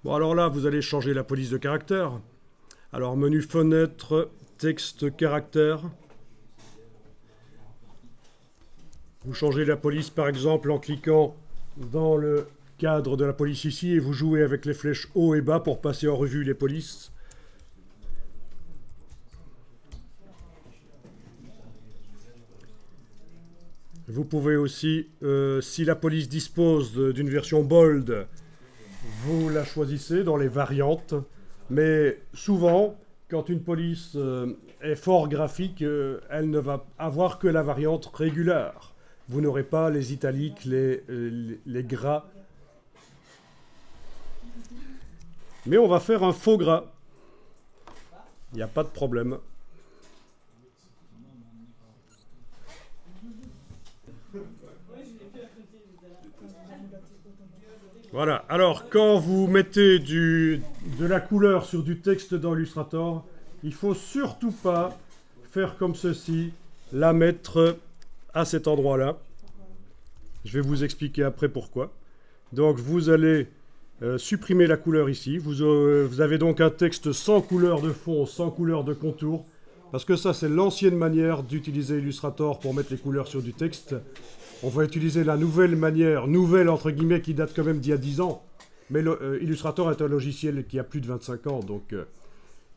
Bon, alors là, vous allez changer la police de caractère. Alors, menu fenêtre, texte, caractère. Vous changez la police, par exemple, en cliquant dans le cadre de la police ici, et vous jouez avec les flèches haut et bas pour passer en revue les polices. Vous pouvez aussi, si la police dispose d'une version bold, vous la choisissez dans les variantes. Mais souvent, quand une police est fort graphique, elle ne va avoir que la variante régulière. Vous n'aurez pas les italiques, les gras. Mais on va faire un faux gras. Il n'y a pas de problème. Voilà. Alors, quand vous mettez de la couleur sur du texte dans Illustrator, il ne faut surtout pas faire comme ceci, la mettre à cet endroit-là. Je vais vous expliquer après pourquoi. Donc, vous allez supprimer la couleur ici. Vous avez donc un texte sans couleur de fond, sans couleur de contour, parce que ça, c'est l'ancienne manière d'utiliser Illustrator pour mettre les couleurs sur du texte. On va utiliser la nouvelle manière, nouvelle entre guillemets, qui date quand même d'il y a 10 ans. Mais Illustrator est un logiciel qui a plus de 25 ans, donc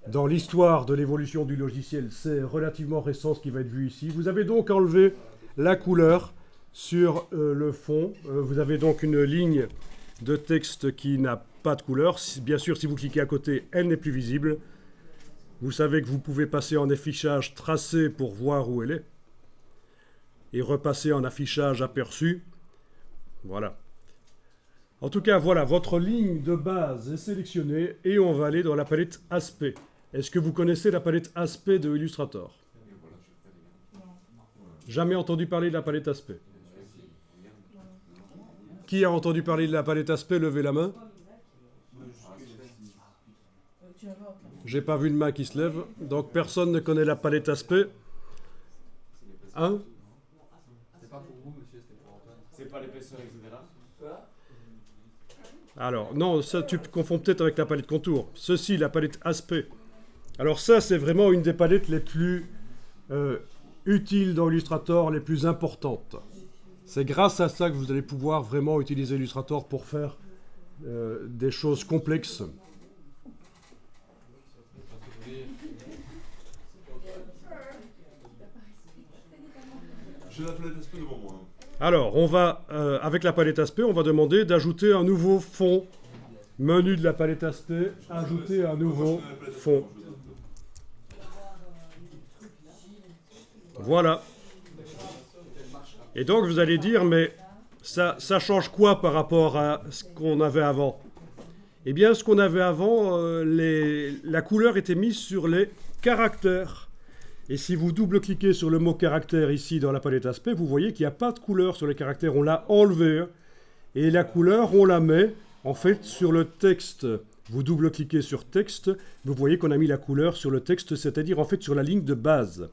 dans l'histoire de l'évolution du logiciel, c'est relativement récent ce qui va être vu ici. Vous avez donc enlevé la couleur sur le fond. Vous avez donc une ligne de texte qui n'a pas de couleur. Bien sûr, si vous cliquez à côté, elle n'est plus visible. Vous savez que vous pouvez passer en affichage tracé pour voir où elle est. Et repasser en affichage aperçu. Voilà. En tout cas, voilà, votre ligne de base est sélectionnée et on va aller dans la palette Aspect. Est-ce que vous connaissez la palette Aspect de Illustrator? Jamais entendu parler de la palette Aspect? Qui a entendu parler de la palette Aspect? Levez la main. J'ai pas vu de main qui se lève, donc personne ne connaît la palette Aspect. Hein? C'est pas l'épaisseur, etc. Alors, non, ça tu confonds peut-être avec la palette contour. Ceci, la palette Aspect. Alors ça, c'est vraiment une des palettes les plus utiles dans Illustrator, les plus importantes. C'est grâce à ça que vous allez pouvoir vraiment utiliser Illustrator pour faire des choses complexes. J'ai la palette aspect devant moi. Alors, on va, avec la palette Aspect, on va demander d'ajouter un nouveau fond. Menu de la palette Aspect, ajouter un nouveau fond. Voilà. Et donc, vous allez dire, mais ça change quoi par rapport à ce qu'on avait avant? Eh bien, ce qu'on avait avant, la couleur était mise sur les caractères. Et si vous double-cliquez sur le mot caractère ici dans la palette Aspect, vous voyez qu'il n'y a pas de couleur sur les caractères. On l'a enlevé. Hein. Et la couleur, on la met en fait sur le texte. Vous double-cliquez sur texte, vous voyez qu'on a mis la couleur sur le texte, c'est-à-dire en fait sur la ligne de base.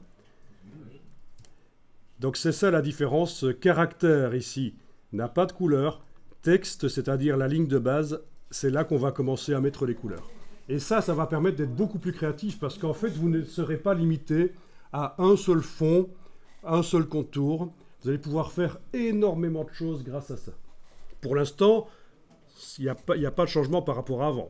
Donc c'est ça la différence. Caractère ici n'a pas de couleur. Texte, c'est-à-dire la ligne de base, c'est là qu'on va commencer à mettre les couleurs. Et ça va permettre d'être beaucoup plus créatif parce qu'en fait, vous ne serez pas limité à un seul fond, un seul contour. Vous allez pouvoir faire énormément de choses grâce à ça. Pour l'instant, il n'y a pas de changement par rapport à avant.